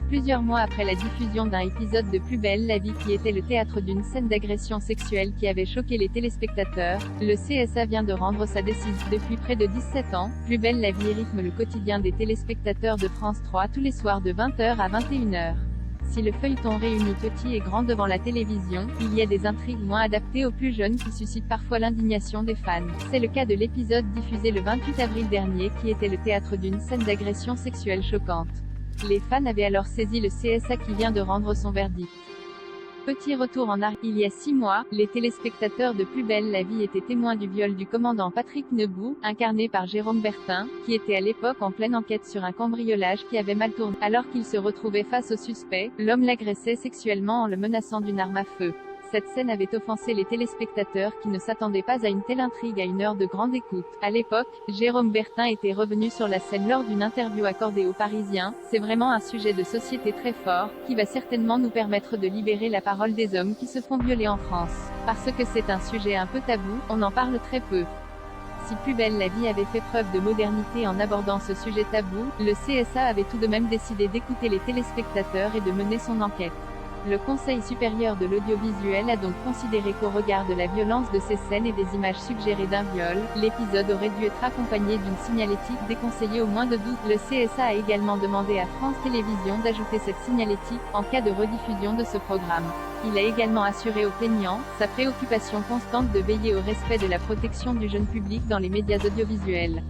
Plusieurs mois après la diffusion d'un épisode de Plus belle la vie qui était le théâtre d'une scène d'agression sexuelle qui avait choqué les téléspectateurs, le CSA vient de rendre sa décision. Depuis près de 17 ans, Plus belle la vie rythme le quotidien des téléspectateurs de France 3 tous les soirs de 20h à 21h. Si le feuilleton réunit petits et grands devant la télévision, il y a des intrigues moins adaptées aux plus jeunes qui suscitent parfois l'indignation des fans. C'est le cas de l'épisode diffusé le 28 avril dernier qui était le théâtre d'une scène d'agression sexuelle choquante. Les fans avaient alors saisi le CSA qui vient de rendre son verdict. Petit retour en arrière. Il y a 6 mois, les téléspectateurs de Plus belle la vie étaient témoins du viol du commandant Patrick Nebou, incarné par Jérôme Bertin, qui était à l'époque en pleine enquête sur un cambriolage qui avait mal tourné. Alors qu'il se retrouvait face au suspect, l'homme l'agressait sexuellement en le menaçant d'une arme à feu. Cette scène avait offensé les téléspectateurs qui ne s'attendaient pas à une telle intrigue à une heure de grande écoute. À l'époque, Jérôme Bertin était revenu sur la scène lors d'une interview accordée aux Parisiens. C'est vraiment un sujet de société très fort, qui va certainement nous permettre de libérer la parole des hommes qui se font violer en France. Parce que c'est un sujet un peu tabou, on en parle très peu. Si Plus belle la vie avait fait preuve de modernité en abordant ce sujet tabou, le CSA avait tout de même décidé d'écouter les téléspectateurs et de mener son enquête. Le Conseil supérieur de l'audiovisuel a donc considéré qu'au regard de la violence de ces scènes et des images suggérées d'un viol, l'épisode aurait dû être accompagné d'une signalétique déconseillée au moins de 12. Le CSA a également demandé à France Télévisions d'ajouter cette signalétique, en cas de rediffusion de ce programme. Il a également assuré aux plaignants, sa préoccupation constante de veiller au respect de la protection du jeune public dans les médias audiovisuels.